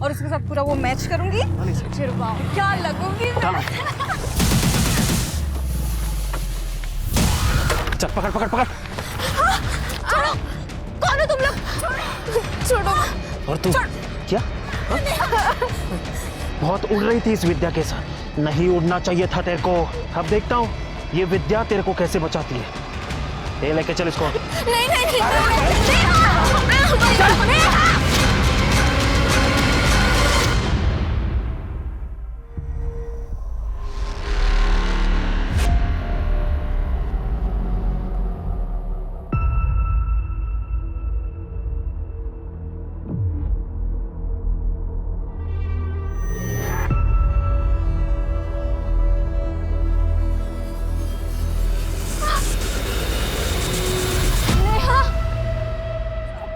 और उसके साथ पूरा वो मैच करूंगी, फिर वाह क्या लगूंगी मैं। चल पकड़ पकड़ पकड़। छोड़ो, कौन हो तुम लोग? छोड़ो। और तू क्या बहुत उड़ रही थी इस विद्या के साथ, नहीं उड़ना चाहिए था तेरे को। अब देखता हूँ ये विद्या तेरे को कैसे बचाती है। ये लेके चल इसको। नहीं नहीं नहीं।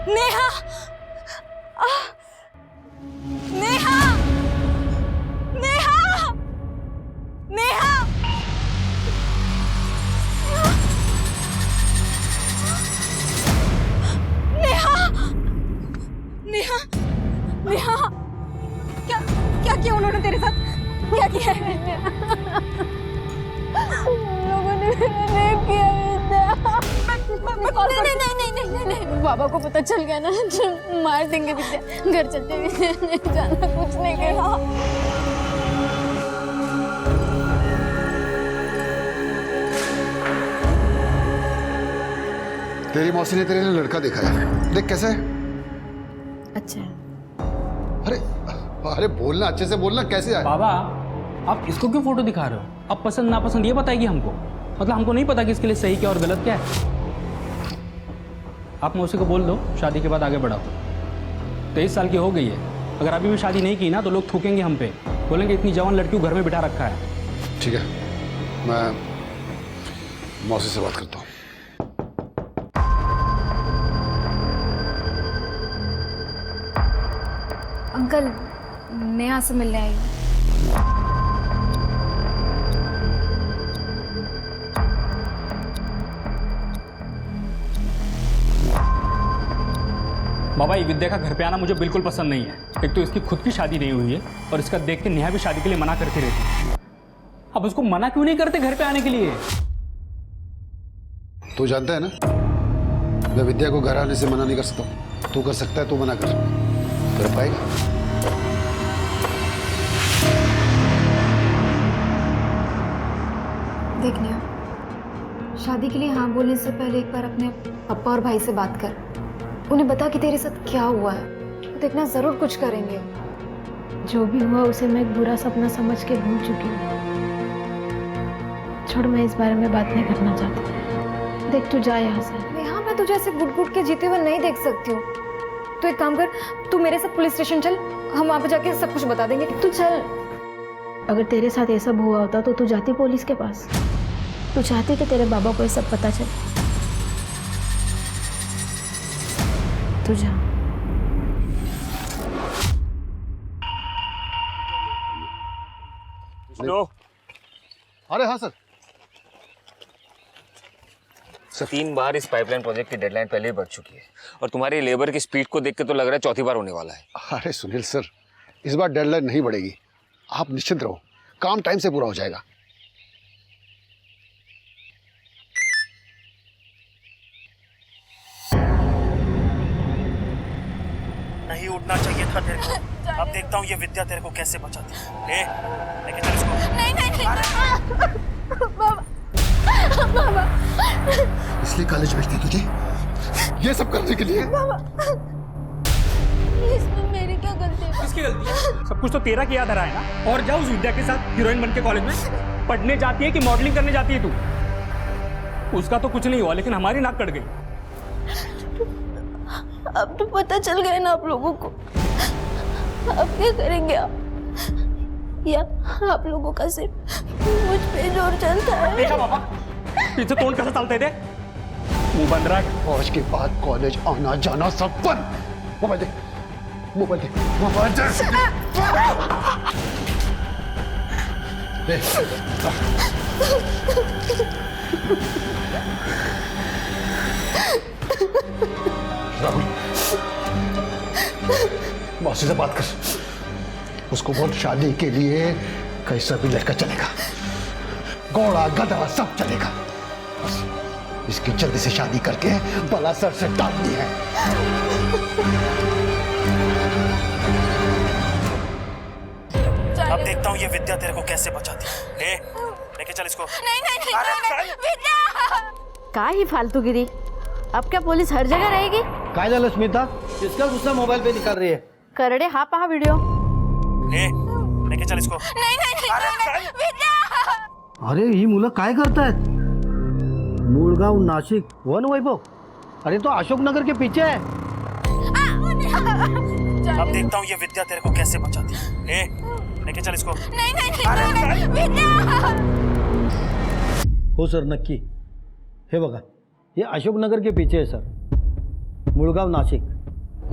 नेहा, नेहा, नेहा, नेहा, नेहा, नेहा, नेहा, क्या क्या किया उन्होंने तेरे साथ? क्या किया है? लोगों ने रेप किया नहीं, बाबा को पता चल गया ना तो मार देंगे विद्या। घर चलते विद्या, नहीं जाना, कुछ नहीं कहा। तेरी मौसी ने तेरे लिए लड़का देखा है, देख कैसा है। अच्छा है। अरे अरे बोलना, अच्छे से बोलना, कैसे है? बाबा आप इसको क्यों फोटो दिखा रहे हो? अब पसंद नापसंद ये बताएगी हमको, मतलब हमको नहीं पता कि इसके लिए सही क्या और गलत क्या है। आप मौसी को बोल दो शादी के बाद आगे बढ़ाओ। 23 साल की हो गई है, अगर अभी भी शादी नहीं की ना तो लोग थूकेंगे हम पे, बोलेंगे इतनी जवान लड़की को घर में बिठा रखा है। ठीक है, मैं मौसी से बात करता हूँ। अंकल, नेहा से मिलने आई हूँ। बाबा ये विद्या का घर पे आना मुझे बिल्कुल पसंद नहीं है। एक तो इसकी खुद की शादी नहीं हुई है और इसका देख के नेहा भी शादी के लिए मना करती रहती है। अब उसको मना क्यों नहीं करते घर पे आने के लिए? तू जानता है ना, मैं विद्या को घर आने से मना नहीं कर सकता। तू कर सकता है, तू मना कर पाएगा? देख नेहा, शादी के लिए हाँ बोलने से पहले एक बार अपने पापा और भाई से बात कर। उन्हें बता कि तेरे साथ क्या हुआ है, तो देखना जरूर कुछ करेंगे। जो भी हुआ उसे मैं एक बुरा सपना समझ के भूल चुकी हूँ। छोड़, मैं इस बारे में बात नहीं करना चाहती। देख तू जा यहाँ से। नेहा, मैं तुझे ऐसे घुट घुट के जीते हुए नहीं देख सकती हूँ। तो एक काम कर, तू मेरे साथ पुलिस स्टेशन चल, हम वहाँ पे जाके सब कुछ बता देंगे। तू चल। अगर तेरे साथ ये सब हुआ होता तो तू जाती पुलिस के पास? तू चाहती कि तेरे बाबा को ये सब पता चले? तू जा। हेलो। अरे हाँ सर। 3 बार इस पाइपलाइन प्रोजेक्ट की डेडलाइन पहले ही बढ़ चुकी है और तुम्हारी लेबर की स्पीड को देख के तो लग रहा है चौथी बार होने वाला है। अरे सुनील सर, इस बार डेडलाइन नहीं बढ़ेगी, आप निश्चिंत रहो, काम टाइम से पूरा हो जाएगा। नहीं उड़ना चाहिए था तेरे को। अब देखता हूँ ये विद्या तेरे को कैसे बचाती है। लेके चल इसको। नहीं बाबा, इसलिए कॉलेज भेजती तुझे, ये सब करने के लिए? इसमें मेरी क्या गलती है? किसकी गलती है? सब कुछ तो तेरा किया धरा है ना। और जाओ उस विद्या के साथ हीरोइन बन के कॉलेज में पढ़ने जाती है कि मॉडलिंग करने जाती है तू? उसका तो कुछ नहीं हुआ, लेकिन हमारी नाक कट गई। अब तो पता चल गया ना आप लोगों को। अब क्या करेंगे आप? या आप लोगों का सिर्फ मुझ पे जोर चलता है? देखा बाबा, पीछे तोड़ कैसे चलते थे? मुंह बंद रख। आज के बाद कॉलेज आना जाना सब बंद। मोबाइल दे, मोबाइल दे, मोबाइल दे। राहुल, मौसी से बात कर। उसको बोल शादी के लिए कैसा भी लड़का चलेगा, घोड़ा गधा सब चलेगा, बस इसकी जल्दी से शादी करके बला सर से डालनी है। अब देखता हूँ ये विद्या तेरे को कैसे बचाती है। लेके चल इसको। नहीं विद्या। का ही फालतूगिरी, अब क्या पुलिस हर जगह रहेगी? काय झालं स्मिता, किसका गुस्सा मोबाइल पे निकाल रही है? करड़े हा पहा व्हिडिओ। लेके चल इसको। नहीं विद्या। अरे ही मुलं काय करतायत? मूळगाव नाशिक वन वैभव, अरे तो अशोकनगर के पीछे है। अब देखता हूँ ये विद्या तेरे को कैसे बचाती है। लेके चल इसको। नहीं विद्या। हो सर, नक्की। हे बघा, ये अशोकनगर के पीछे है सर, मूळगाव नाशिक।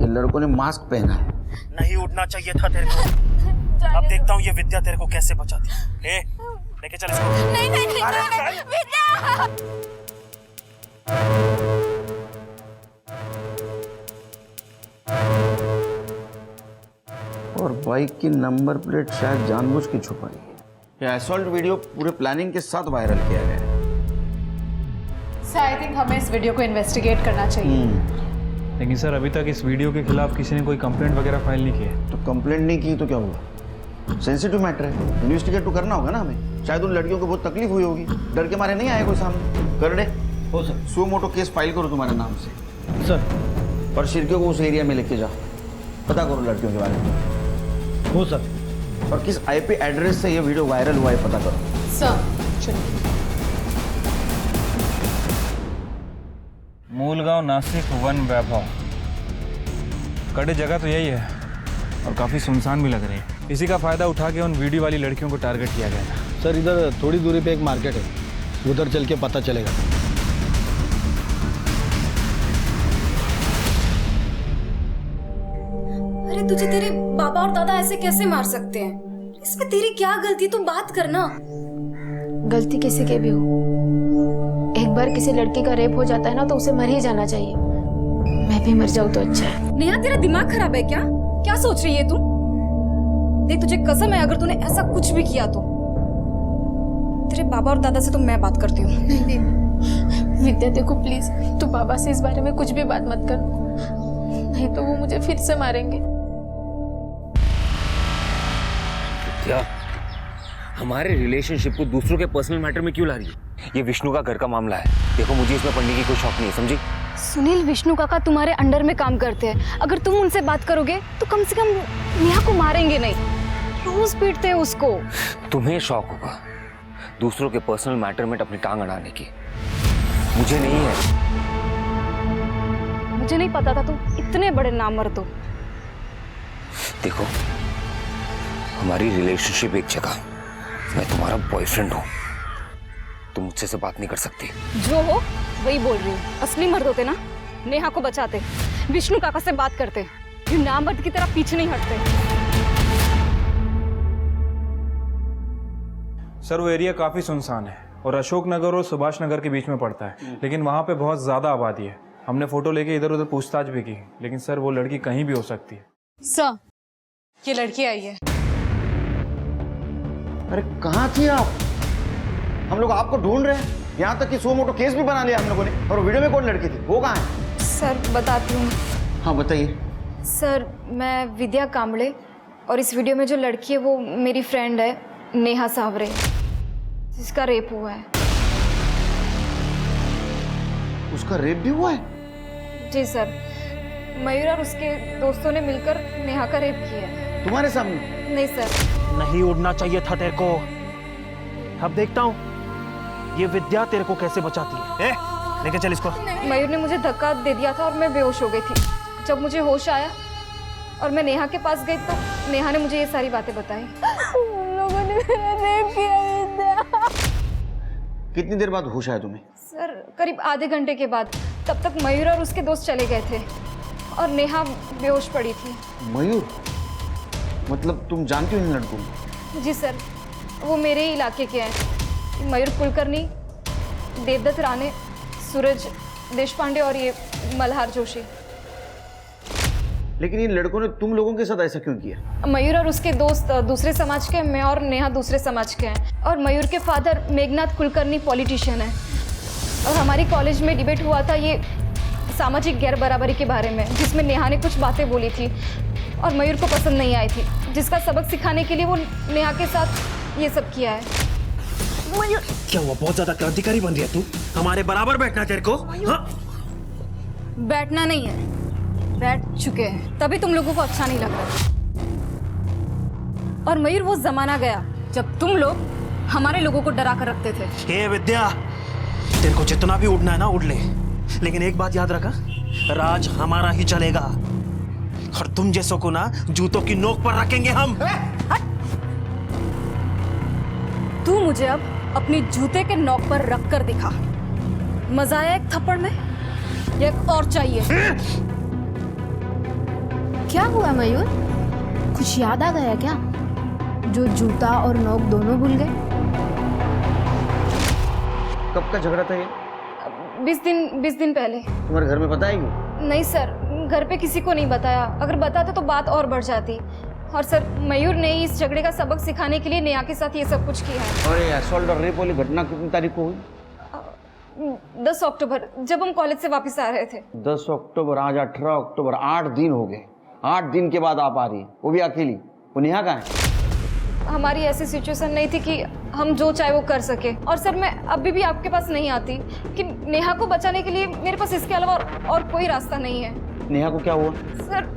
ये लड़कों ने मास्क पहना है। नहीं उड़ना चाहिए था तेरे को। अब देखता हूँ ये विद्या तेरे को कैसे बचाती है। लेके चल इसको। नहीं विद्या। और बाइक की नंबर प्लेट शायद जानबूझ के छुपाई है। ये असॉल्ट वीडियो पूरे प्लानिंग के साथ वायरल किया गया है। सर आई थिंक हमें इस वीडियो को इन्वेस्टिगेट करना चाहिए। लेकिन सर अभी तक इस वीडियो के खिलाफ किसी ने कोई कंप्लेंट वगैरह फाइल नहीं की है। तो कंप्लेंट नहीं की तो क्या हुआ? सेंसिटिव मैटर है, इन्वेस्टिगेट तो करना होगा ना हमें। शायद उन लड़कियों को बहुत तकलीफ हुई होगी, डर के मारे नहीं आए कोई सामने। कर दे। हो सर। सो मोटो केस फाइल करो तुम्हारे नाम से सर। और शिरकियों को उस एरिया में लेके जाओ, पता करो लड़कियों के बारे में। हो सर। और किस आईपी एड्रेस से ये वीडियो वायरल हुआ है पता करो। सर मूलगांव नासिक वन वैभव, कड़े जगह तो यही है और काफ़ी सुनसान भी लग रही है। इसी का फ़ायदा उठा के उन वीडियो वाली लड़कियों को टारगेट किया गया था। सर इधर थोड़ी दूरी पे एक मार्केट है, उधर चल के पता चलेगा। अरे तुझे तेरे बाबा और दादा ऐसे कैसे मार सकते हैं? इसमें तेरी क्या गलती, तू बात करना। गलती किसी के भी हो, एक बार किसी लड़की का रेप हो जाता है ना तो उसे मर ही जाना चाहिए। मैं भी मर जाऊं तो अच्छा है। नेहा तेरा दिमाग खराब है क्या? क्या सोच रही है तू? देख तुझे कसम है, अगर तूने ऐसा कुछ भी किया तो तेरे बाबा और दादा से तो मैं बात करती हूँ। नहीं विद्या देखो प्लीज, तू बाबा से इस बारे में कुछ भी बात मत कर, नहीं तो वो मुझे फिर से मारेंगे। क्या हमारे रिलेशनशिप को दूसरों के पर्सनल मैटर में क्यों ला रही है? ये विष्णु का घर का मामला है। देखो मुझे इसमें पढ़ने की कोई शौक नहीं है, समझी? सुनील, विष्णु काका तुम्हारे अंडर में काम करते हैं। अगर तुम उनसे बात करोगे तो कम से कम नेहा को मारेंगे नहीं, रोज पीटते हैं उसको। तुम्हें शौक होगा दूसरों के पर्सनल मैटर में अपनी टांग अड़ाने की, मुझे नहीं है। मुझे नहीं पता था तुम इतने बड़े नामर्द हो। देखो हमारी रिलेशनशिप एक जगह, मैं तुम्हारा बॉयफ्रेंड हूँ, तुम मुझसे से बात नहीं कर सकती। जो हो वही बोल रही हूँ। असली मर्द होते ना नेहा को बचाते, विष्णु काका से बात करते, ये नामर्द की तरह पीछे नहीं हटते। सर वो एरिया काफ़ी सुनसान है और अशोकनगर और सुभाष नगर के बीच में पड़ता है, लेकिन वहाँ पे बहुत ज़्यादा आबादी है। हमने फ़ोटो लेके इधर उधर पूछताछ भी की, लेकिन सर वो लड़की कहीं भी हो सकती है। सर ये लड़की आई है। अरे कहाँ थी आप? हम लोग आपको ढूंढ रहे हैं, यहाँ तक कि सो मोटो केस भी बना लिया हम लोगों ने। और वीडियो में कौन लड़की थी, वो कहाँ है? सर बताती हूँ। हाँ बताइए। सर मैं विद्या कांबळे, और इस वीडियो में जो लड़की है वो मेरी फ्रेंड है नेहा सावरे, जिसका रेप हुआ है। उसका रेप भी हुआ है? जी सर, मयूर और उसके दोस्तों ने मिलकर नेहा का रेप किया है। तुम्हारे सामने? नहीं सर। नहीं उड़ना चाहिए था तेरे को। अब देखता हूँ ये विद्या तेरे को कैसे बचाती है। लेके चल इसको। मयूर ने मुझे धक्का दे दिया था और मैं बेहोश हो गई थी। जब मुझे होश आया और मैं नेहा के पास गई तो नेहा ने मुझे ये सारी बातें बताई। उन लोगों ने मेरा रेप किया विद्या। कितनी देर बाद होश आया तुम्हें? सर करीब आधे घंटे के बाद। तब तक मयूर और उसके दोस्त चले गए थे और नेहा बेहोश पड़ी थी। मयूर? मतलब तुम जानती हो इन लड़कों को? जी सर, वो मेरे ही इलाके के हैं। मयूर कुलकर्णी, देवदत्त राणे, सूरज देशपांडे और ये मल्हार जोशी। लेकिन इन लड़कों ने तुम लोगों के साथ ऐसा क्यों किया? मयूर और उसके दोस्त दूसरे समाज के हैं, मैं और नेहा दूसरे समाज के हैं। और मयूर के फादर मेघनाथ कुलकर्णी पॉलिटिशियन है। और हमारी कॉलेज में डिबेट हुआ था ये सामाजिक गैर बराबरी के बारे में, जिसमें नेहा ने कुछ बातें बोली थी और मयूर को पसंद नहीं आई थी, जिसका सबक सिखाने के लिए वो नेहा के साथ ये सब किया है। मयूर क्या हुआ? बहुत ज्यादा क्रांतिकारी बन रही है तू। हमारे बराबर बैठना तेरे को। हाँ? बैठना नहीं है, बैठ चुके हैं, तभी तुम लोगों को अच्छा नहीं लग रहा। और मयूर वो जमाना गया जब तुम लोग हमारे लोगों को डरा कर रखते थे। हे विद्या, तेरे को जितना भी उड़ना है ना उड़ ले, लेकिन एक बात याद रखा, राज हमारा ही चलेगा और तुम जैसों को ना जूतों की नोक पर रखेंगे हम। तू मुझे अब अपनी जूते के नोक पर रख कर दिखा। मजा आया एक थप्पड़ में या एक और चाहिए? क्या हुआ मयूर, कुछ याद आ गया क्या, जो जूता और नोक दोनों भूल गए? कब का झगड़ा था ये? 20 दिन पहले। तुम्हारे घर में पता है क्यों? नहीं सर, घर पे किसी को नहीं बताया। अगर बताते तो बात और बढ़ जाती। और सर, मयूर ने इस झगड़े का सबक सिखाने के लिए नेहा के साथ ये सब कुछ किया है। और ये असॉल्ट और रेप वाली घटना कितनी तारीख को हुई? 10 अक्टूबर, जब हम कॉलेज से वापस आ रहे थे। 10 अक्टूबर, आज 18 अक्टूबर, 8 दिन हो गए। 8 दिन के बाद आप आ रही है, वो भी अकेली। वो नेहा कहाँ है? हमारी ऐसी सिचुएशन नहीं थी कि हम जो चाहे वो कर सके। और सर, मैं अभी भी आपके पास नहीं आती कि नेहा को बचाने के लिए मेरे पास इसके अलावा और कोई रास्ता नहीं है। नेहा को क्या हुआ? सर,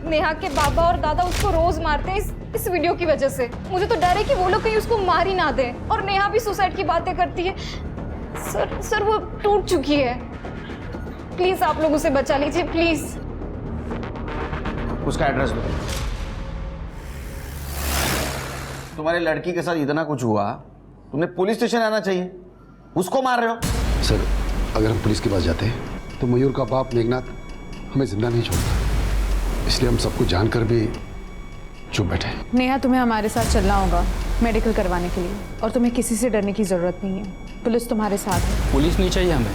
नेहा के बाबा और दादा उसको रोज मारते हैं इस वीडियो की वजह से। मुझे तो डर है कि वो लोग कहीं उसको मार ही ना दें। और नेहा भी सुसाइड की बातें करती है। सर वो टूट चुकी है। प्लीज आप लोग उसे बचा लीजिए, प्लीज। उसका एड्रेस दो। तुम्हारी लड़की के साथ इतना कुछ हुआ, तुमने पुलिस स्टेशन आना चाहिए। उसको मार रहे हो। सर, अगर हम पुलिस के पास जाते हैं तो मयूर का बाप मेघनाथ हमें जिंदा नहीं छोड़ता, इसलिए हम सब कुछ जानकर भी चुप बैठे। नेहा, तुम्हें हमारे साथ चलना होगा मेडिकल करवाने के लिए, और तुम्हें किसी से डरने की जरूरत नहीं है। पुलिस तुम्हारे साथ है। पुलिस नहीं चाहिए हमें,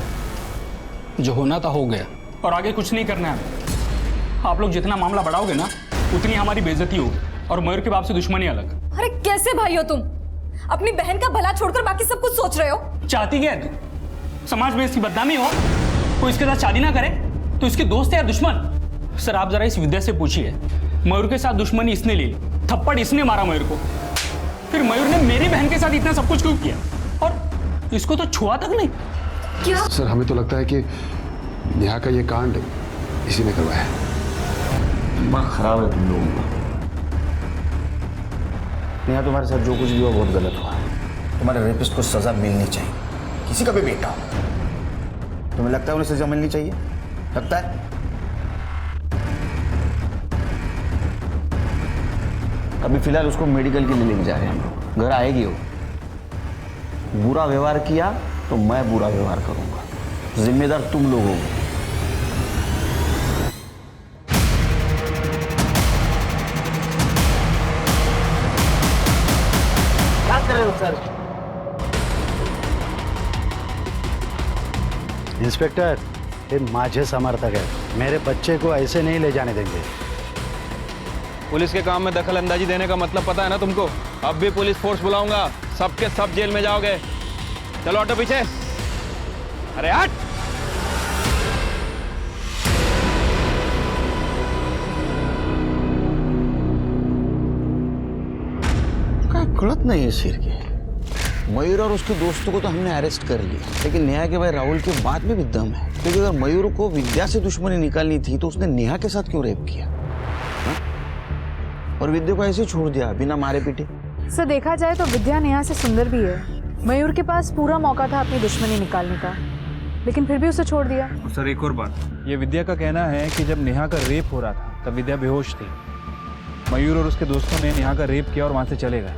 जो होना था हो गया और आगे कुछ नहीं करना है हमें। आप लोग जितना मामला बढ़ाओगे ना, उतनी हमारी बेइज्जती होगी और मयूर के बाप से दुश्मनी अलग। अरे कैसे भाई हो तुम? अपनी बहन का भला छोड़कर बाकी सब कुछ सोच रहे हो। चाहती क्या है तू? समाज में इसकी बदनामी हो, कोई इसके साथ शादी ना करे तो इसके दोस्त है या दुश्मन? सर, आप जरा इस विद्या से पूछिए, मयूर के साथ दुश्मनी इसने ली, थप्पड़ इसने मारा मयूर को, फिर मयूर ने मेरी बहन के साथ इतना सब कुछ क्यों किया? और इसको तो छुआ तक नहीं। क्या? सर, हमें तो लगता है कि नेहा का ये कांड इसी ने करवाया है। दिमाग खराब है तुम लोगों का। नेहा, तुम्हारे साथ जो कुछ भी हुआ बहुत गलत हुआ। तुम्हारे रेपिस्ट को सजा मिलनी चाहिए, किसी का भी बेटा हो। तुम्हें लगता है उन्हें सजा मिलनी चाहिए? लगता है? अभी फिलहाल उसको मेडिकल के लिए लेके जा रहे हैं हम लोग। घर आएगी वो। बुरा व्यवहार किया तो मैं बुरा व्यवहार करूंगा। जिम्मेदार तुम लोग हो। क्या कर रहे हो सर? इंस्पेक्टर, ये माझे समर्थक है, मेरे बच्चे को ऐसे नहीं ले जाने देंगे। पुलिस के काम में दखल अंदाजी देने का मतलब पता है ना तुमको? अब भी पुलिस फोर्स बुलाऊंगा, सबके सब जेल में जाओगे। चलो ऑटो पीछे। अरे हट। गलत नहीं है सिर के। मयूर और उसके दोस्तों को तो हमने अरेस्ट कर लिया, लेकिन नेहा के भाई राहुल के बाद में भी दम है। क्योंकि अगर मयूर को विद्या से दुश्मनी निकालनी थी तो उसने नेहा के साथ क्यों रेप किया? और विद्या को ऐसे छोड़ दिया बिना मारे पीटे। सर, देखा जाए तो विद्या नेहा से सुंदर भी है। मयूर के पास पूरा मौका था अपनी दुश्मनी निकालने का, लेकिन फिर भी उसे छोड़ दिया। सर, एक और बात, ये विद्या का कहना है कि जब नेहा का रेप हो रहा था तब विद्या बेहोश थी। मयूर और उसके दोस्तों ने नेहा का रेप किया और वहां से चले गए।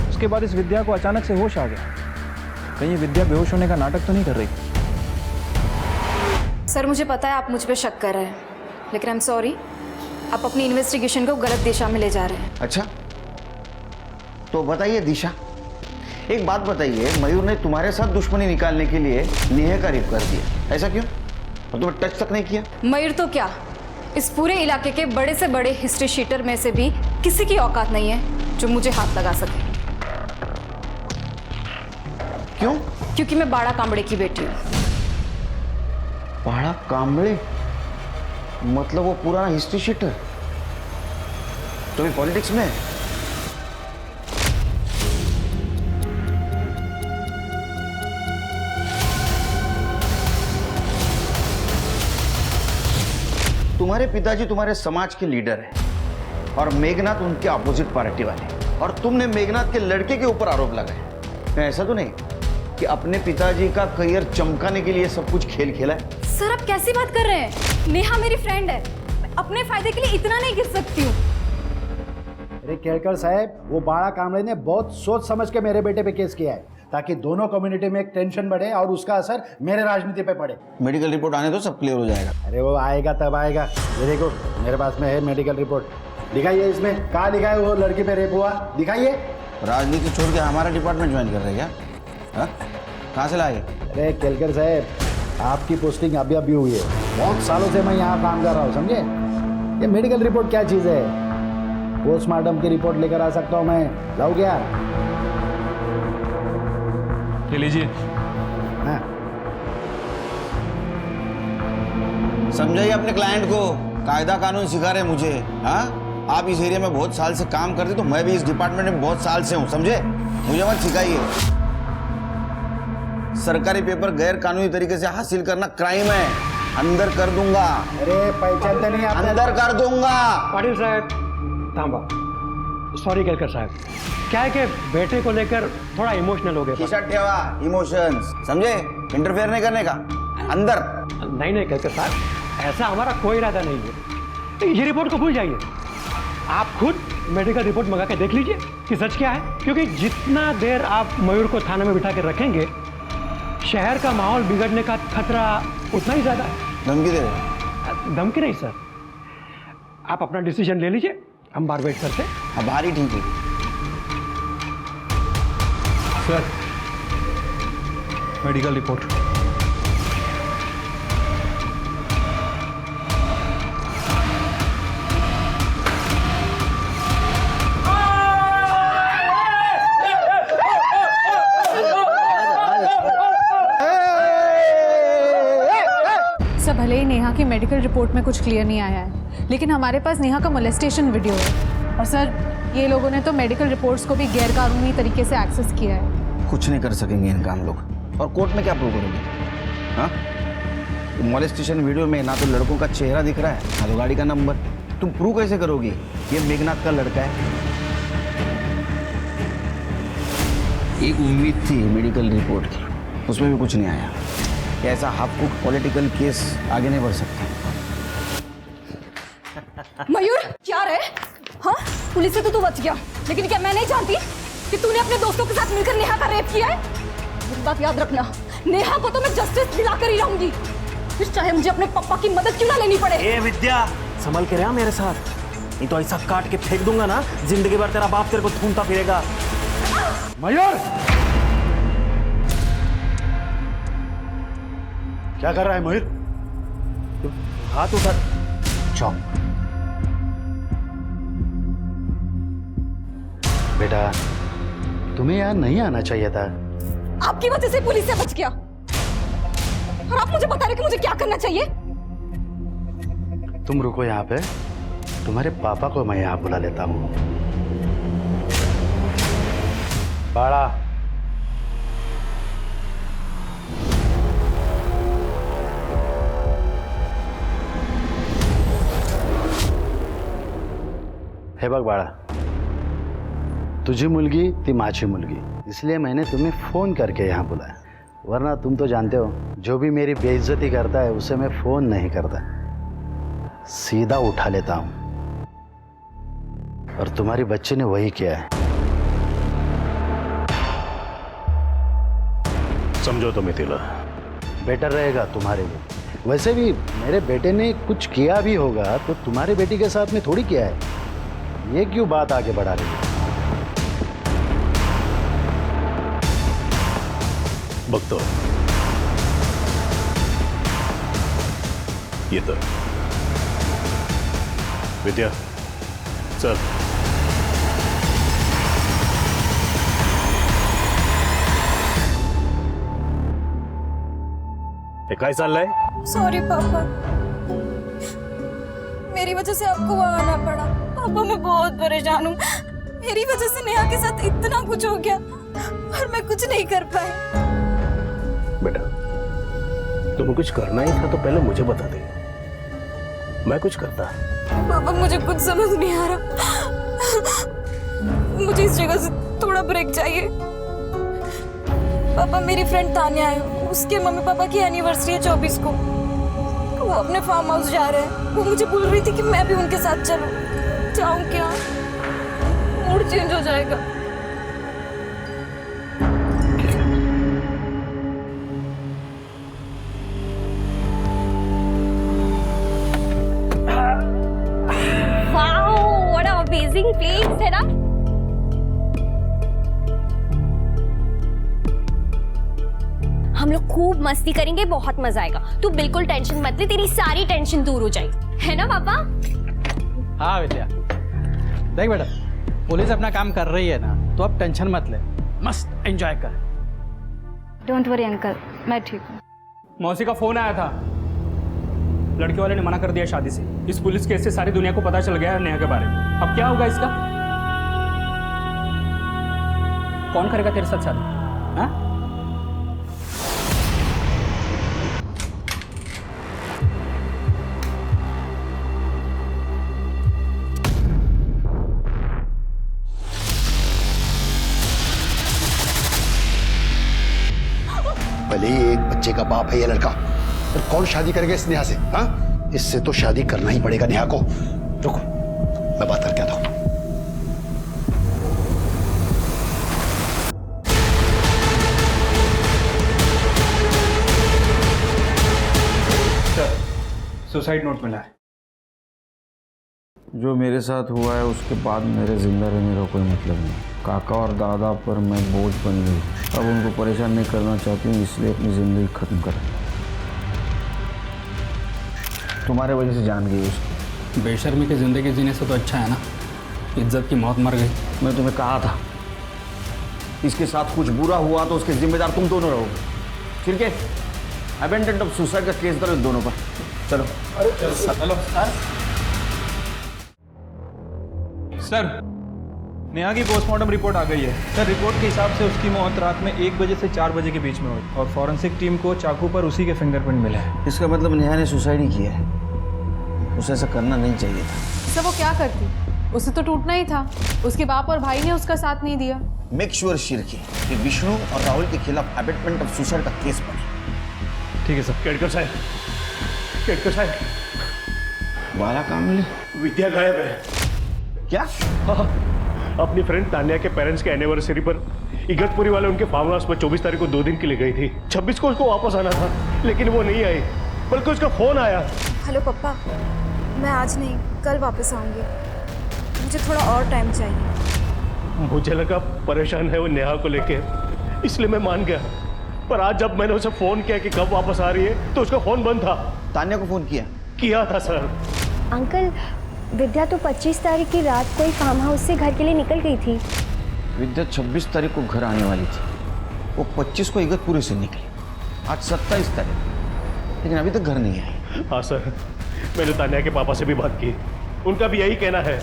उसके बाद इस विद्या को अचानक से होश आ गया। कहीं ये विद्या बेहोश होने का नाटक तो नहीं कर रही? सर, मुझे पता है आप मुझ पे शक कर रहे हैं, लेकिन आई एम सॉरी, आप अपनी इन्वेस्टिगेशन को गलत दिशा में ले जा रहे हैं। अच्छा, तो बताइए दिशा, एक बात बताइए, मयूर ने तुम्हारे साथ दुश्मनी निकालने के लिए नेहा का रेप कर दिया, ऐसा क्यों? और तुम्हें टच तक नहीं किया? मयूर तो क्या, इस पूरे इलाके के बड़े से बड़े हिस्ट्री शीटर में से भी किसी की औकात नहीं है जो मुझे हाथ लगा सके। क्यों? क्योंकि मैं बाड़ा कांबड़े की बेटी हूँ। बाड़ा कांबड़े मतलब वो पुराना हिस्ट्री शीटर तो भी पॉलिटिक्स में? तुम्हारे पिताजी तुम्हारे समाज के लीडर हैं और मेघनाथ उनके अपोजिट पार्टी वाले, और तुमने मेघनाथ के लड़के के ऊपर आरोप लगाए। ऐसा तो नहीं कि अपने पिताजी का करियर चमकाने के लिए सब कुछ खेल खेला है? सर आप कैसी बात कर रहे हैं? नेहा मेरी फ्रेंड है, अपने फायदे के लिए इतना नहीं गिर सकती हूँ। अरे केलकर साहब, वो बाड़ा कांबड़े ने बहुत सोच समझ के मेरे बेटे पे केस किया है ताकि दोनों कम्युनिटी में एक टेंशन बढ़े और उसका असर मेरे राजनीति पे पड़े। मेडिकल रिपोर्ट आने तो सब क्लियर हो जाएगा। अरे वो आएगा तब आएगा। ये देखो मेरे पास में है मेडिकल रिपोर्ट, दिखाइए। इसमें कहाँ लिखा है वो लड़की पे रेप हुआ, दिखाइए। राजनीति छोड़ के हमारा डिपार्टमेंट ज्वाइन कर रहे हैं क्या? कहाँ से लाए? अरे केलकर साहब, आपकी पोस्टिंग अभी अभी हुई है, बहुत सालों से मैं यहाँ काम कर रहा हूँ, समझे? ये मेडिकल रिपोर्ट क्या चीज़ है? पोस्टमार्टम की रिपोर्ट लेकर आ सकता हूँ मैं, लाऊं क्या? ले लीजिए। हाँ। समझाइए अपने क्लाइंट को, कायदा कानून सिखा रहे मुझे। हाँ, आप इस एरिया में बहुत साल से काम करते, तो मैं भी इस डिपार्टमेंट में बहुत साल से हूँ, समझे? मुझे मत सिखाइए। सरकारी पेपर गैर कानूनी तरीके से हासिल करना क्राइम है, अंदर कर दूंगा। अरे पहचानते नहीं आप? अंदर कर दूंगा। पाटिल साहब थांबा, सॉरी केलकर साहब, क्या है कि बेटे को लेकर थोड़ा इमोशनल हो गए। खिसट ठेवा इमोशंस, समझे? इंटरफेयर नहीं करने का, अंदर। नहीं नहीं केलकर साहब, ऐसा हमारा कोई इरादा नहीं है। ये रिपोर्ट को भूल जाइए, आप खुद मेडिकल रिपोर्ट मंगा के देख लीजिए कि सच क्या है, क्योंकि जितना देर आप मयूर को थाने में बिठा कर रखेंगे, शहर का माहौल बिगड़ने का खतरा उतना ही ज्यादा है। धमकी दे रहे? धमकी नहीं सर, आप अपना डिसीजन ले लीजिए, हम बाहर वेट करते हैं। अब बाहर ही ठीक है सर, मेडिकल रिपोर्ट। सर भले ही नेहा की मेडिकल रिपोर्ट में कुछ क्लियर नहीं आया है, लेकिन हमारे पास नेहा का मोलेस्टेशन वीडियो है, और सर ये लोगों ने तो मेडिकल रिपोर्ट्स को भी गैरकानूनी तरीके से एक्सेस किया है। कुछ नहीं कर सकेंगे इनका हम लोग, और कोर्ट में क्या प्रूव करोगे? हाँ, मोलेस्टेशन वीडियो में ना तो लड़कों का चेहरा दिख रहा है, ना तो गाड़ी का नंबर। तुम प्रूव कैसे करोगे ये मेघनाथ का लड़का है? एक उम्मीद थी मेडिकल रिपोर्ट की, उसमें भी कुछ नहीं आया। ऐसा हाफ कुक पॉलिटिकल केस आगे नहीं बढ़ सकता। मयूर क्या रे? हाँ, पुलिस से तो तू बच गया, लेकिन क्या मैं नहीं जानती कि तूने अपने दोस्तों के साथ मिलकर नेहा का रेप किया है? एक बात याद रखना, नेहा को तो मैं जस्टिस दिलाकर ही रहूंगी, फिर चाहे मुझे अपने पापा की मदद क्यों ना लेनी पड़े। ए विद्या, संभल के रहा मेरे साथ, नहीं तो ऐसा काट के फेंक दूंगा ना, जिंदगी भर तेरा बाप तेरे को ढूंढता फिरेगा। मयूर, क्या कर रहा है मयूर? हाथ उठा। चौक बेटा, तुम्हें यहाँ नहीं आना चाहिए था। आपकी वजह से पुलिस से बच गया, और आप मुझे बता रहे कि मुझे क्या करना चाहिए? तुम रुको यहाँ पे, तुम्हारे पापा को मैं यहाँ बुला लेता हूँ। बाड़ा, हे बघ बाळा, तुझी मुलगी ती माझी मुलगी, इसलिए मैंने तुम्हें फ़ोन करके यहाँ बुलाया, वरना तुम तो जानते हो जो भी मेरी बेइज्जती करता है उसे मैं फ़ोन नहीं करता, सीधा उठा लेता हूँ, और तुम्हारी बच्ची ने वही किया है। समझो तो मिथिला, बेटर रहेगा तुम्हारे लिए। वैसे भी मेरे बेटे ने कुछ किया भी होगा तो तुम्हारे बेटी के साथ में थोड़ी किया है, ये क्यों बात आगे बढ़ा रही है? बघतो ये तर विद्या चल। हे काय चाललंय? सॉरी पापा, मेरी वजह से आपको वहां आना पड़ा। पापा मैं बहुत परेशान हूँ, मेरी वजह से नेहा के साथ इतना कुछ हो गया और मैं कुछ नहीं कर पाई। बेटा तुम्हें कुछ करना ही था तो पहले मुझे बता दे, मैं कुछ करता। पापा मुझे कुछ समझ नहीं आ रहा, मुझे इस जगह से थोड़ा ब्रेक चाहिए। पापा मेरी फ्रेंड तान्या है, उसके मम्मी पापा की एनिवर्सरी है 24 को, वो अपने फार्म हाउस जा रहे हैं। वो मुझे बोल रही थी कि मैं भी उनके साथ चलूं। जाऊं क्या? मूड चेंज हो जाएगा। Wow, what a amazing place है ना। हम लोग खूब मस्ती करेंगे, बहुत मजा आएगा। तू बिल्कुल टेंशन मत ले, तेरी सारी टेंशन दूर हो जाएगी, है ना पापा? हाँ विद्या, देख बेटा, पुलिस अपना काम कर रही है ना, तो अब टेंशन मत ले, मस्त एंजॉय कर। डोंट वरी अंकल, मैं ठीक हूँ। मौसी का फोन आया था, लड़के वाले ने मना कर दिया शादी से। इस पुलिस केस से सारी दुनिया को पता चल गया है नेहा के बारे में। अब क्या होगा इसका? कौन करेगा तेरे साथ शादी? हाँ? भले ही एक बच्चे का बाप है ये लड़का, पर कौन शादी करेगा इस नेहा से? हाँ, इससे तो शादी करना ही पड़ेगा नेहा को। रुको, मैं बात करके आता हूं। सर, सुसाइड नोट मिला है। जो मेरे साथ हुआ है उसके बाद मेरे जिंदा रहने का कोई मतलब नहीं। काका और दादा पर मैं बोझ बन गई, अब उनको परेशान नहीं करना चाहती हूँ, इसलिए अपनी जिंदगी खत्म कर। तुम्हारे वजह से जान गई उसको। बेशर्मी की जिंदगी जीने से तो अच्छा है ना, इज्जत की मौत मर गई। मैं तुम्हें कहा था, इसके साथ कुछ बुरा हुआ तो उसके जिम्मेदार तुम दोनों रहोगे। ठीक है, अबेंडेंट ऑफ सुसाइड का केस करो दोनों पर। चलो। अरे चलो सर, नेहा की पोस्टमार्टम रिपोर्ट आ गई है। सर, रिपोर्ट के हिसाब से उसकी मौत रात में 1 बजे से 4 बजे के बीच में हुई और फॉरेंसिक टीम को चाकू पर उसी के फिंगरप्रिंट मिले हैं। इसका मतलब नेहा ने सुसाइड ही किया है। उसे ऐसा करना नहीं चाहिए था। सर वो क्या करती, उसे तो टूटना ही था। उसके बाप और भाई ने उसका साथ नहीं दिया। मेक श्योर शिरके कि विष्णु और राहुल के खिलाफ अबेटमेंट ऑफ सुसाइड का केस बने। ठीक है सर। केडकर साहब, बाला काम मिले। विद्या गायब है। क्या? हाँ, अपनी फ्रेंड तान्या के पेरेंट्स के एनिवर्सरी पर इगतपुरी वाले उनके फार्म हाउस पर 24 तारीख को 2 दिन के लिए गई थी। 26 को उसको वापस आना था, लेकिन वो नहीं आई, बल्कि उसका फोन आया। हेलो पापा, मैं आज नहीं कल वापस आऊंगी, मुझे थोड़ा और टाइम चाहिए। मुझे लगा परेशान है वो नेहा को लेके, इसलिए मैं मान गया। पर आज जब मैंने उसे फोन किया कि कब वापस आ रही है, तो उसका फोन बंद था। तान्या को फोन किया था सर। अंकल, विद्या तो 25 तारीख की रात को ही फार्म हाउस से घर के लिए निकल गई थी। विद्या 26 तारीख को घर आने वाली थी, वो 25 को इगतपुरी से निकली। आज 27 तारीख, लेकिन अभी तक घर नहीं आई। हाँ सर, मैंने तान्या के पापा से भी बात की, उनका भी यही कहना है।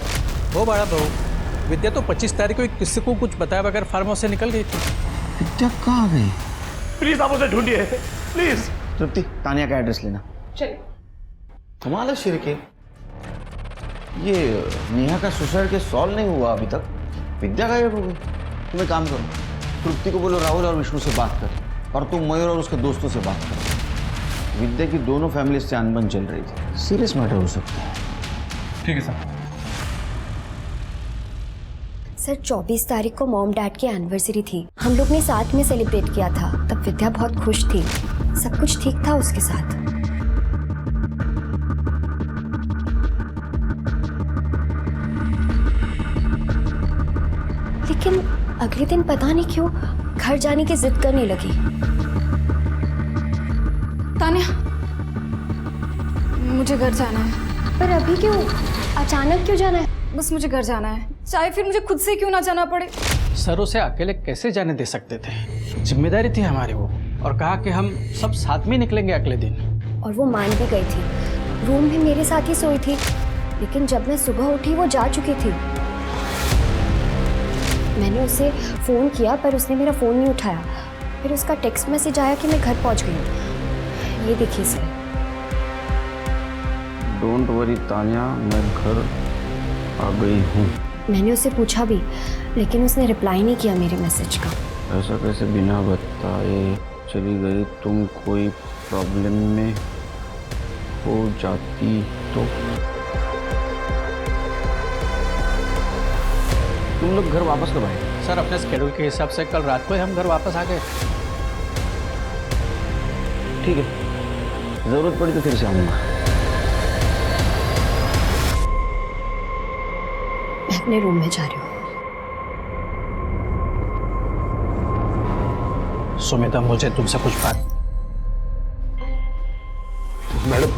वो बड़ा बहू, विद्या तो 25 तारीख को किसी को कुछ बताया बगैर फार्म हाउस से निकल गई थी। विद्या कहाँ गई? प्लीज आप उसे ढूंढिए, प्लीज। तृप्ति, तान्या का एड्रेस लेना। चलिए। कमाल है शिरके, ये नेहा का सुसाइड केस सॉल्व नहीं हुआ अभी तक, विद्या गायब हो गई। तुम एक काम करो, तृप्ति को बोलो राहुल और विष्णु से बात कर, और तुम मयूर और उसके दोस्तों से बात कर। विद्या की दोनों फैमिली से अनबन चल रही थी, सीरियस मैटर हो सकता है। ठीक है सर। सर 24 तारीख को मॉम डैड की एनिवर्सरी थी, हम लोग ने साथ में सेलिब्रेट किया था। तब विद्या बहुत खुश थी, सब कुछ ठीक था उसके साथ। लेकिन अगले दिन पता नहीं क्यों घर जाने की जिद करने लगी। तान्या, मुझे घर जाना है। पर अभी क्यों? अचानक क्यों जाना है? बस मुझे घर जाना है, चाहे फिर मुझे खुद से क्यों ना जाना पड़े। सर उसे अकेले कैसे जाने दे सकते थे? जिम्मेदारी थी हमारी वो, और कहा कि हम सब साथ में निकलेंगे अगले दिन। और वो मान भी गई थी। रूम में मेरे साथ ही सोई थी, लेकिन जब मैं सुबह उठी वो जा चुकी थी। मैंने उसे फ़ोन किया पर उसने मेरा फ़ोन नहीं उठाया। फिर उसका टेक्स्ट मैसेज आया कि मैं घर पहुंच गई हूँ। ये देखिए सर। डोंट वरी तान्या, मैं घर आ गई हूँ। मैंने उससे पूछा भी, लेकिन उसने रिप्लाई नहीं किया मेरे मैसेज का। ऐसा कैसे बिना बताए चली गई? तुम कोई प्रॉब्लम में हो जाती तो? तुम लोग घर वापस कब आए? सर अपने स्केड्यूल के हिसाब से कल रात को ही हम घर वापस आ गए। ठीक है, जरूरत पड़ी तो फिर से आऊँगा। मैं अपने रूम में जा रही हूँ। सुमिता, मुझे तुमसे कुछ बात। मैडम,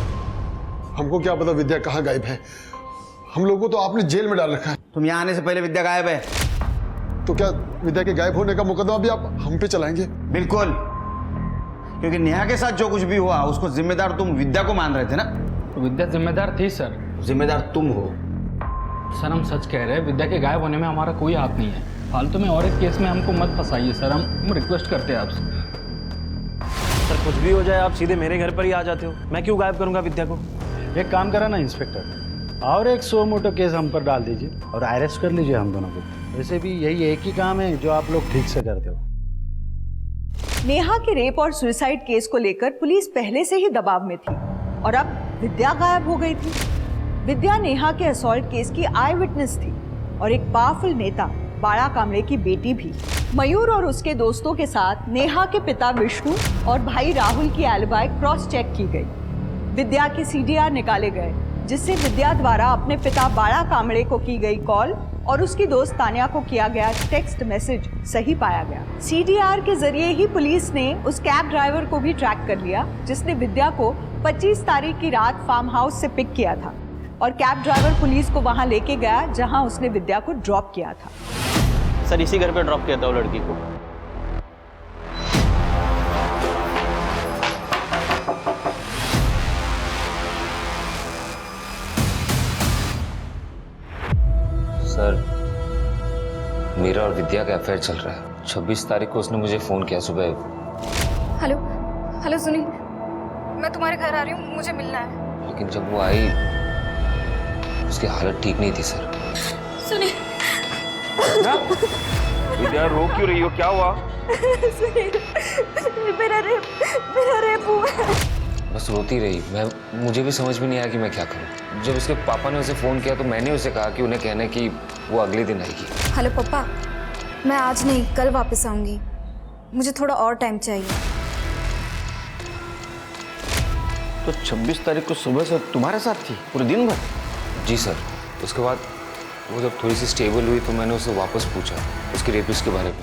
हमको क्या पता विद्या कहाँ गायब है? हम लोगों को तो आपने जेल में डाल रखा है। तुम यहाँ आने से पहले विद्या गायब है। तो क्या विद्या के गायब होने का मुकदमा भी आप हम पे चलाएंगे? बिल्कुल, क्योंकि नेहा के साथ जो कुछ भी हुआ उसको जिम्मेदार तुम विद्या को मान रहे थे ना? विद्या जिम्मेदार थी सर। जिम्मेदार तुम हो। सर हम सच कह रहे हैं, विद्या के गायब होने में हमारा कोई हाथ नहीं है। फालतू में और एक केस में हमको मत फंसाइए सर, हम रिक्वेस्ट करते हैं आपसे। सर कुछ भी हो जाए आप सीधे मेरे घर पर ही आ जाते हो, मैं क्यों गायब करूंगा विद्या को? एक काम करा ना इंस्पेक्टर, और एक सो मोटो केस हम पर डाल दीजिए और अरेस्ट कर लीजिए हम दोनों को। वैसे भी यही एक ही काम है जो आप लोग ठीक से करते हो। नेहा के रेप और सुसाइड केस को लेकर पुलिस पहले से ही दबाव में थी और अब विद्या गायब हो गई थी। विद्या नेहा के असॉल्ट केस की आई विटनेस थी और एक पावरफुल नेता बाड़ा कामड़े की बेटी भी। मयूर और उसके दोस्तों के साथ नेहा के पिता विष्णु और भाई राहुल की एलिबाई क्रॉस चेक की गई। विद्या के सीडीआर निकाले गए, जिससे विद्या द्वारा अपने पिता बाड़ा कामड़े को की गई कॉल और उसकी दोस्त तान्या को किया गया टेक्स्ट मैसेज सही पाया गया। सीडीआर के जरिए ही पुलिस ने उस कैब ड्राइवर को भी ट्रैक कर लिया जिसने विद्या को 25 तारीख की रात फार्म हाउस से पिक किया था और कैब ड्राइवर पुलिस को वहां लेके गया जहां उसने विद्या को ड्रॉप किया था। सर इसी घर पे ड्रॉप किया था वो लड़की को। सर मेरा और विद्या का अफेयर चल रहा है। 26 तारीख को उसने मुझे फोन किया सुबह। हेलो हेलो सुनील, मैं तुम्हारे घर आ रही हूँ, मुझे मिलना है। लेकिन जब वो आई उसकी हालत ठीक नहीं थी सर। सुनील विद्या रो क्यों रही हो, क्या हुआ? सुनील मेरा रेप हुआ है। बस रोती रही। मुझे भी समझ में नहीं आया कि मैं क्या करूं। जब उसके पापा ने उसे फ़ोन किया तो मैंने उसे कहा कि उन्हें कहना कि वो अगले दिन आएगी। हेलो पापा, मैं आज नहीं कल वापस आऊंगी, मुझे थोड़ा और टाइम चाहिए। तो 26 तारीख को सुबह से तुम्हारे साथ थी पूरे दिन भर? जी सर। उसके बाद वो जब थोड़ी सी स्टेबल हुई तो मैंने उससे वापस पूछा उसके रेपिस्ट के बारे में।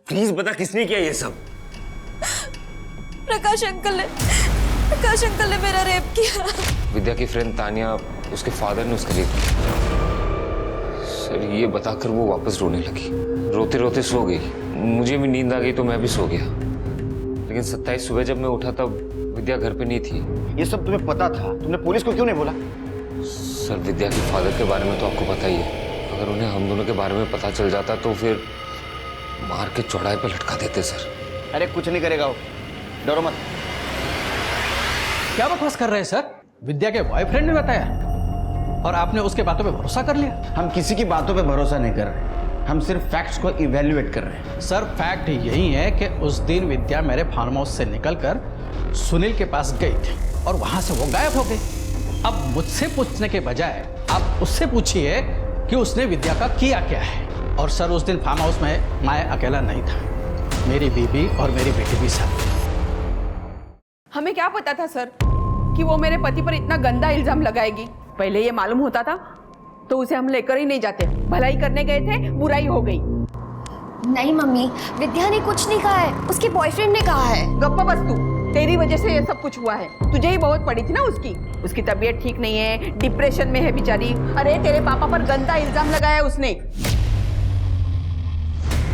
प्लीज बता किसने किया ये सब? प्रकाश अंकल ने मेरा रेप किया। विद्या की फ्रेंड तान्या, उसके फादर ने उसका रेप किया। सर ये बताकर वो वापस रोने लगी, रोते रोते सो गई। मुझे भी नींद आ गई तो मैं भी सो गया। लेकिन 27 सुबह जब मैं उठा तब विद्या घर पे नहीं थी। ये सब तुम्हें पता था, तुमने पुलिस को क्यों नहीं बोला? सर विद्या के फादर के बारे में तो आपको पता ही है। अगर उन्हें हम दोनों के बारे में पता चल जाता तो फिर मार के चौड़ाई पे लटका देते सर। अरे कुछ नहीं करेगा वो, डरो मत। क्या बकवास कर रहे हैं सर? विद्या के बॉयफ्रेंड ने बताया और आपने उसके बातों पे भरोसा कर लिया? हम किसी की बातों पे भरोसा नहीं कर रहे, हम सिर्फ फैक्ट्स को इवैल्यूएट कर रहे हैं। सर फैक्ट यही है कि उस दिन विद्या मेरे फार्म हाउस से निकलकर सुनील के पास गई थी और वहां से वो गायब हो गई। अब मुझसे पूछने के बजाय आप उससे पूछिए कि उसने विद्या का किया क्या है। और सर उस दिन फार्म हाउस में मैं अकेला नहीं था, मेरी बीबी और मेरी बेटी भी साथ। हमें क्या पता था सर कि वो मेरे पति पर इतना गंदा इल्जाम लगाएगी। पहले ये मालूम होता था तो उसे हम लेकर ही नहीं जाते। भलाई करने गए थे, बुराई हो गई। नहीं मम्मी, विद्या ने कुछ नहीं कहा है, उसके बॉयफ्रेंड ने कहा है। गप्पा बस तू। तेरी वजह से ये सब कुछ हुआ है। तुझे ही बहुत पड़ी थी ना उसकी तबीयत ठीक नहीं है, डिप्रेशन में है बेचारी। अरे तेरे पापा पर गंदा इल्जाम लगाया उसने।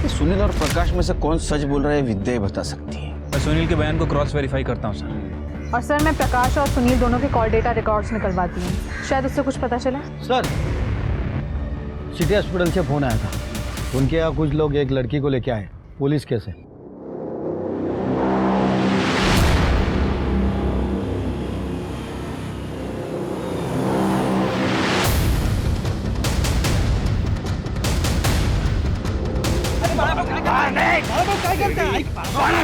सुनील और प्रकाश में से कौन सच बोल रहा है विद्या ही बता सकती है। मैं सुनील के बयान को क्रॉस वेरीफाई करता हूँ सर। और सर मैं प्रकाश और सुनील दोनों के कॉल डेटा रिकॉर्ड्स निकलवाती हूँ, शायद उससे कुछ पता चला। सर सिटी हॉस्पिटल से फोन आया था, उनके यहाँ कुछ लोग एक लड़की को लेके आए, पुलिस केस है।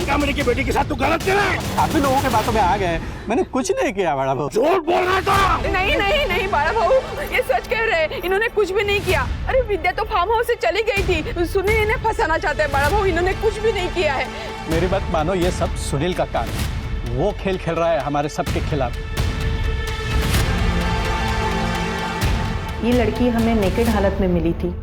कमरे की बेटी के साथ तू गलत कर रहा है। आप भी लोगों के बातों में आ गए, मैंने कुछ नहीं किया बड़ा भाऊ। झूठ बोल रहा था। नहीं नहीं नहीं बड़ा भाऊ, ये सच कह रहे हैं, इन्होंने कुछ भी नहीं किया। अरे विद्या तो फार्म हाउस से चली गई थी, सुनील इन्हें फंसाना चाहते हैं बड़ा भाऊ, इन्होंने कुछ भी नहीं किया है। मेरी बात मानो, ये सब सुनील का काम है, वो खेल खेल रहा है हमारे सबके खिलाफ। ये लड़की हमें नेकेड हालत में मिली थी,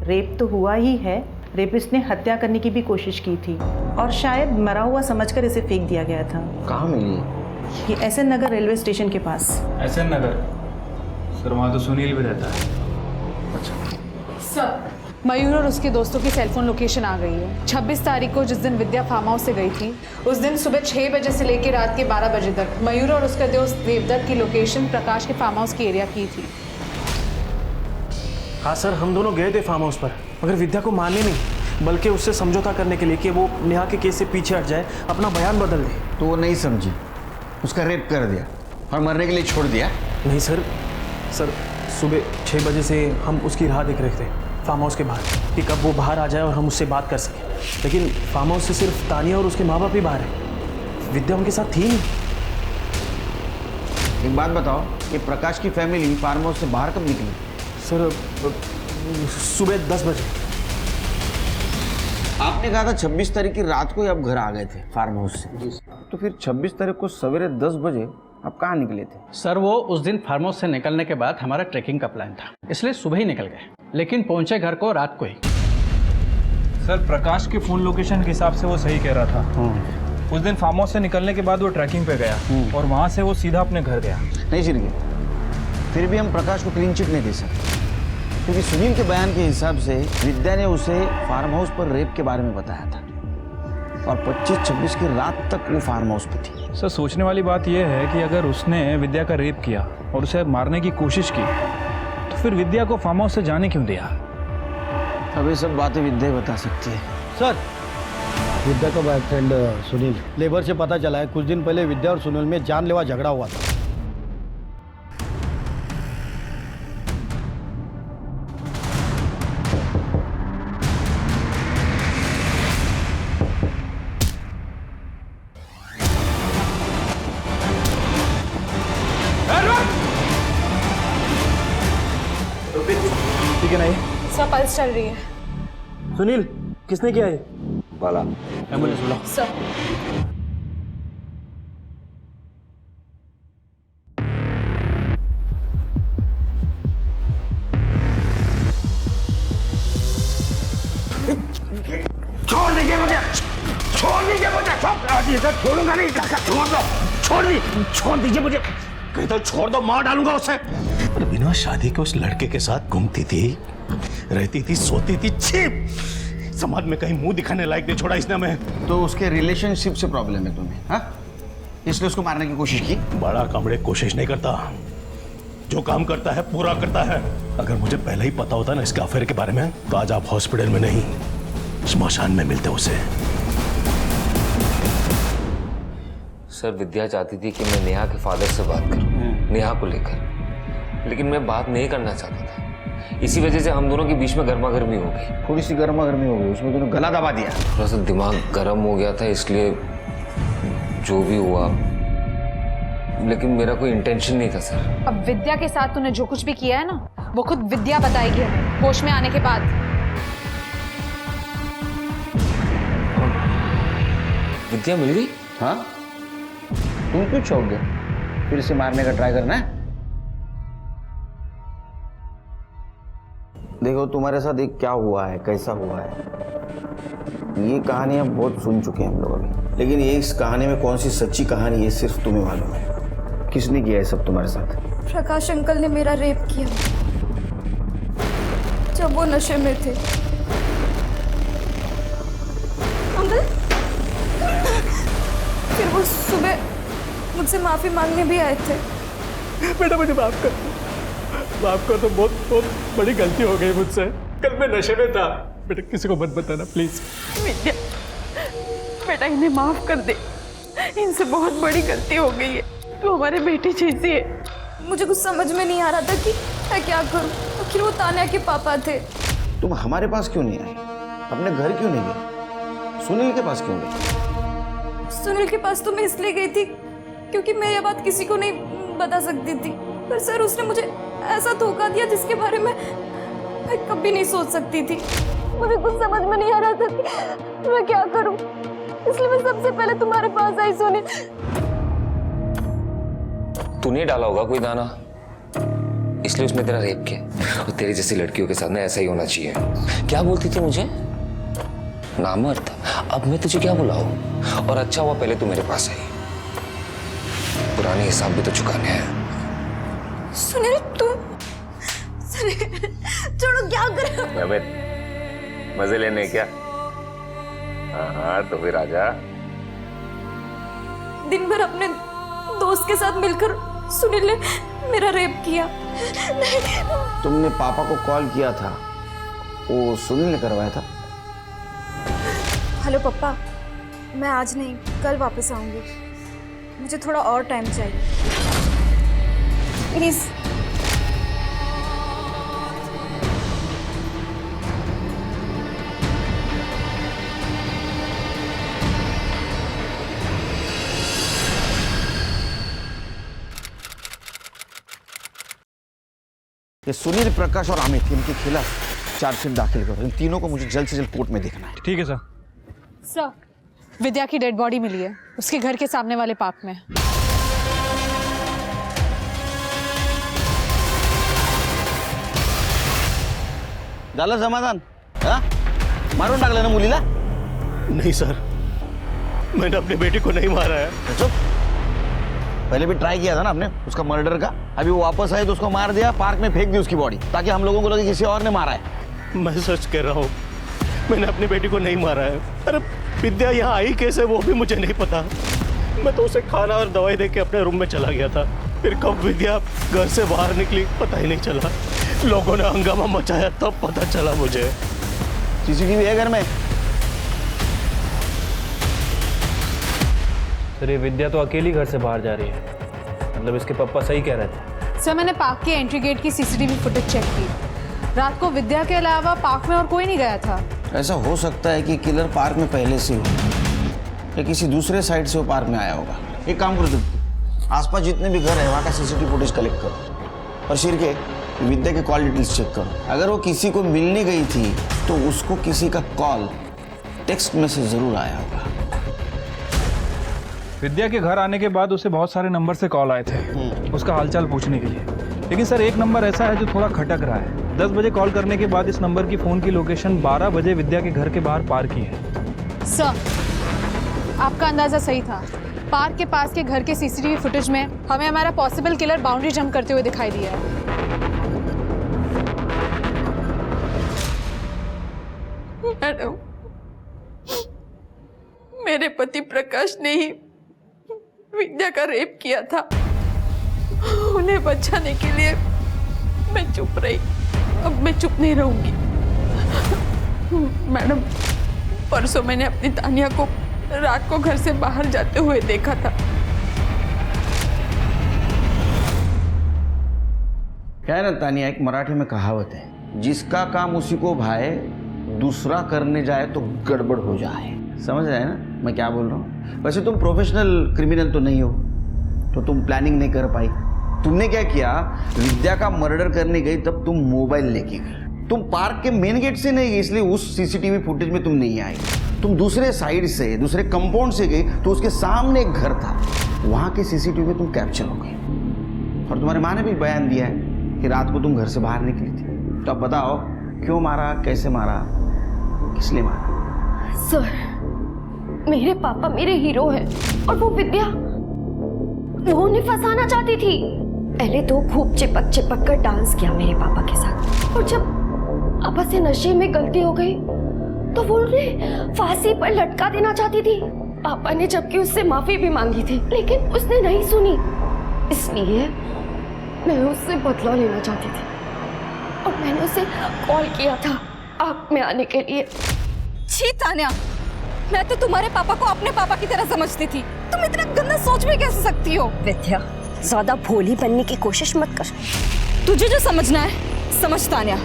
रेप तो हुआ ही है, रेपिस्ट ने हत्या करने की भी कोशिश की थी और शायद मरा हुआ समझकर इसे फेंक दिया गया था। कहाँ मिली? ये एसएन नगर रेलवे स्टेशन के पास। एसएन नगर? सर वहाँ तो सुनील भी रहता है। सर मयूर और उसके दोस्तों की सेलफोन लोकेशन आ गई है। 26 तारीख को जिस दिन विद्या फार्म हाउस से गई थी, उस दिन सुबह 6 बजे से लेकर रात के 12 बजे तक मयूर और उसका दोस्त देवदत्त की लोकेशन प्रकाश के फार्म हाउस की एरिया की थी। हाँ सर, हम दोनों गए थे फार्म हाउस पर, मगर विद्या को मारने नहीं बल्कि उससे समझौता करने के लिए कि वो नेहा के केस से पीछे हट जाए, अपना बयान बदल दे। तो वो नहीं समझी, उसका रेप कर दिया और मरने के लिए छोड़ दिया? नहीं सर, सुबह 6 बजे से हम उसकी राह देख रहे थे फार्म हाउस के बाहर कि कब वो बाहर आ जाए और हम उससे बात कर सकें, लेकिन फार्म हाउस से सिर्फ तानिया और उसके माँ बाप ही बाहर है, विद्या उनके साथ थी नहीं। एक बात बताओ कि प्रकाश की फैमिली फार्म हाउस से बाहर कब निकली? सर सुबह 10 बजे। आपने कहा था 26 तारीख की रात को ही आप घर आ गए थे फार्म हाउस से, तो फिर 26 तारीख को सवेरे 10 बजे आप कहाँ निकले थे? सर वो उस दिन फार्म हाउस से निकलने के बाद हमारा ट्रैकिंग का प्लान था, इसलिए सुबह ही निकल गए, लेकिन पहुंचे घर को रात को ही। सर प्रकाश के फोन लोकेशन के हिसाब से वो सही कह रहा था। उस दिन फार्म हाउस से निकलने के बाद वो ट्रैकिंग पे गया और वहाँ से वो सीधा अपने घर गया। नहीं सिर्गे, फिर भी हम प्रकाश को क्लीन चिट नहीं दे सकते, क्योंकि सुनील के बयान के हिसाब से विद्या ने उसे फार्म हाउस पर रेप के बारे में बताया था और 25-26 की रात तक वो फार्म हाउस पे थी। सर सोचने वाली बात यह है कि अगर उसने विद्या का रेप किया और उसे मारने की कोशिश की, तो फिर विद्या को फार्म हाउस से जाने क्यों दिया? अब ये सब बातें विद्या बता सकती है। सर विद्या का बॉयफ्रेंड सुनील, लेबर से पता चला है कुछ दिन पहले विद्या और सुनील में जानलेवा झगड़ा हुआ था। ठीक है नहीं सर पल्स चल रही है। सुनील, किसने किया है? बाला। एम्बुलेंस बुलाओ। सर छोड़ दीजिए मुझे, छोड़ दीजिए मुझे, छोड़ूंगा नहीं, छोड़ दो, छोड़ दीजिए मुझे, कहीं तो छोड़ दो, मार डालूंगा उसे। पर बिना शादी के उस लड़के के साथ घूमती थी, रहती थी, सोती थी, छिप समाज में कहीं मुंह दिखाने लायक नहीं छोड़ा इसने हमें। तो उसके रिलेशनशिप से प्रॉब्लम है तुम्हें, हाँ? इसलिए उसको मारने की कोशिश की? बड़ा कामड़े कोशिश नहीं करता, जो काम करता है पूरा करता है। अगर मुझे पहले ही पता होता ना इसके अफेयर के बारे में, तो आज आप हॉस्पिटल में नहीं स्मशान में मिलते उसे। सर विद्या चाहती थी कि मैं नेहा के फादर से बात करूं, नेहा को लेकर, लेकिन मैं बात नहीं करना चाहता था। इसी वजह से हम दोनों के बीच में गर्मा गर्मी हो गई। थोड़ी सी गर्मा गर्मी हो गई, उसमें तूने गला दबा दिया। थोड़ा सा दिमाग गर्म हो गया था, इसलिए जो भी हुआ, लेकिन मेरा कोई इंटेंशन नहीं था सर। अब विद्या के साथ तूने जो कुछ भी किया है ना, वो खुद विद्या बताएगी हमें होश में आने के बाद। विद्या मिल गई? हाँ, तुम क्यों चौंक गए? फिर से मारने का ट्राई करना है? देखो तुम्हारे साथ एक क्या हुआ है, कैसा हुआ है, ये कहानियां बहुत सुन चुके हैं हम लोग अभी। लेकिन ये इस कहानी में कौन सी सच्ची कहानी है सिर्फ तुम्हें मालूम है। किसने किया है सब तुम्हारे साथ? प्रकाश अंकल ने मेरा रेप किया जब वो नशे में थे। अंकल फिर वो सुबह मुझसे माफी मांगने भी आए थे। बेटा मुझे माफ कर दो, बहुत बहुत बड़ी गलती हो गई मुझसे। कल मैं नशे में था। बेटा किसी को मत बताना प्लीज। विद्या बेटा इन्हें माफ कर दे, इनसे बहुत बड़ी गलती हो गई है। तू हमारे बेटी जैसी है। मुझे कुछ समझ में नहीं आ रहा था कि मैं क्या करूं। आखिर वो तान्या के पापा थे। तुम हमारे पास क्यों नहीं आई? अपने घर क्यों नहीं गई? सुनील के पास क्यों गई? सुनील के पास तो मैं इसलिए गई थी क्योंकि मैं ये बात किसी को नहीं बता सकती थी। पर सर उसने मुझे ऐसा धोखा दिया जिसके बारे में मैं कभी नहीं सोच सकती थी। मुझे कुछ समझ में नहीं आ रहा था कि मैं क्या करूं, इसलिए मैं सबसे पहले तुम्हारे पास आई। सुनील तूने डाला होगा कोई दाना, इसलिए उसने तेरा रेप किया। और तेरी जैसी लड़कियों के साथ ना ऐसा ही होना चाहिए। क्या बोलती थी मुझे? नामर्द। अब मैं तुझे क्या बुलाऊं? और अच्छा हुआ पहले तू मेरे पास आई, पुराने हिसाब भी तो चुकाने हैं। सुनील तुम छोड़ो, क्या कर रहे हो? मजे लेने क्या? हाँ तो फिर आजा। दिन भर अपने दोस्त के साथ मिलकर सुनील ने मेरा रेप किया। तुमने पापा को कॉल किया था, वो सुनील ने करवाया था? हेलो पापा, मैं आज नहीं कल वापस आऊंगी। मुझे थोड़ा और टाइम चाहिए प्लीज। ये सुनील, प्रकाश और अमित, इनके खिलाफ चार्जशीट दाखिल करो। इन तीनों को मुझे जल्द से जल्द कोर्ट में देखना है। ठीक है सर। सर विद्या की डेड बॉडी मिली है उसके घर के सामने वाले पार्क में। झालं समाधान? हाँ? मारून टाकलं ना मुलीला? नहीं सर, मैंने अपने बेटे को नहीं मारा है। चुप। पहले भी ट्राई किया था ना आपने उसका मर्डर का। अभी वो वापस आए तो उसको मार दिया, पार्क में फेंक दी उसकी बॉडी, ताकि हम लोगों को लगे किसी और ने मारा है। मैं सच कह रहा हूँ, मैंने अपनी बेटी को नहीं मारा है। अरे विद्या यहाँ आई कैसे वो भी मुझे नहीं पता। मैं तो उसे खाना और दवाई दे के अपने रूम में चला गया था। फिर कब विद्या घर से बाहर निकली पता ही नहीं चला। लोगों ने हंगामा मचाया तब पता चला मुझे। सीसीटीवी है घर में? सर ये विद्या तो अकेली घर से बाहर जा रही है, मतलब इसके पापा सही कह रहे थे। सर मैंने पार्क के एंट्री गेट की सीसीटीवी फुटेज चेक की। रात को विद्या के अलावा पार्क में और कोई नहीं गया था। ऐसा हो सकता है कि किलर पार्क में पहले से हो या किसी दूसरे साइड से वो पार्क में आया होगा। एक काम करो, तुम आसपास जितने भी घर है वहाँ का सीसीटीवी फुटेज कलेक्ट करो और शिर के विद्या के कॉल डिटेल्स चेक करो। अगर वो किसी को मिलने गई थी तो उसको किसी का कॉल, टेक्स्ट मैसेज जरूर आया होगा। विद्या के घर आने के बाद उसे बहुत सारे नंबर से कॉल आए थे उसका हालचाल पूछने के लिए, लेकिन सर एक नंबर ऐसा है जो थोड़ा खटक रहा है। 10 बजे कॉल करने के बाद इस नंबर की फ़ोन की लोकेशन 12 बजे विद्या के घर के बाहर पार की है। सर आपका अंदाज़ा सही था। पार्क के पास के घर के सीसीटीवी फुटेज में हमें हमारा पॉसिबल किलर बाउंड्री जंप करते हुए दिखाई दिया है। मैडम, मेरे पति प्रकाश ने ही विद्या का रेप किया था। उन्हें बचाने के लिए मैं चुप रही। अब मैं चुप नहीं रहूंगी। मैडम, परसों मैंने अपनी तानिया को रात को घर से बाहर जाते हुए देखा था। क्या है ना तानिया, एक मराठी में कहावत है, जिसका काम उसी को भाए, दूसरा करने जाए तो गड़बड़ हो जाए। समझ रहे हैं ना मैं क्या बोल रहा हूँ? वैसे तुम प्रोफेशनल क्रिमिनल तो नहीं हो, तो तुम प्लानिंग नहीं कर पाई। तुमने क्या किया, विद्या का मर्डर करने गई तब तुम मोबाइल लेके गई। तुम पार्क के मेन गेट से नहीं गई, इसलिए उस सीसीटीवी फुटेज में तुम नहीं आई। तुम दूसरे साइड से, दूसरे कंपाउंड से गई, तो उसके सामने एक घर था, वहाँ के सीसीटीवी में तुम कैप्चर हो गई। और तुम्हारी माँ ने भी बयान दिया है कि रात को तुम घर से बाहर निकली थी। तो अब बताओ क्यों मारा, कैसे मारा, किस लिए मारा? सर मेरे पापा मेरे हीरो हैं और वो विद्या, वो उन्हें फंसाना चाहती थी। पहले तो खूब चिपक चिपक कर डांस किया मेरे पापा के साथ, और जब पापा से नशे में गलती हो गई तो वो उन्हें फांसी पर लटका देना चाहती थी। पापा ने जबकि उससे माफी भी मांगी थी, लेकिन उसने नहीं सुनी। इसलिए मैं उससे बदला लेना चाहती थी और मैंने उसे कॉल किया था आग में आने के लिए। छी तान्या, मैं तो तुम्हारे पापा को अपने पापा की तरह समझती थी। तुम इतना गंदा सोच भी कैसे सकती हो? विद्या, ज्यादा भोली बनने की कोशिश मत कर। तुझे जो समझना है समझ तान्या।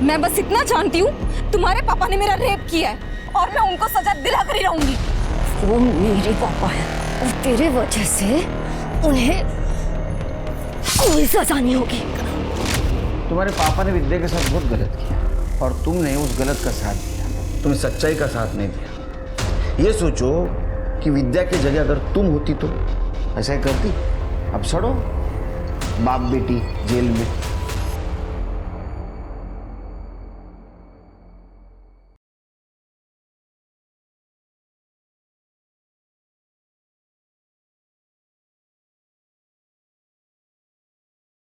मैं बस इतना जानती हूँ, तुम्हारे पापा ने मेरा रेप किया है और मैं उनको सजा दिला कर ही रहूंगी। वो मेरे पापा है और तेरे वजह से उन्हें कोई सजा नहीं होगी। तुम्हारे पापा ने विद्या के साथ बहुत गलत किया और तुमने उस गलत का साथ दिया, तुमने सच्चाई का साथ नहीं दिया। ये सोचो कि विद्या की जगह अगर तुम होती तो ऐसा ही करती। अब सड़ो बाप बेटी जेल में।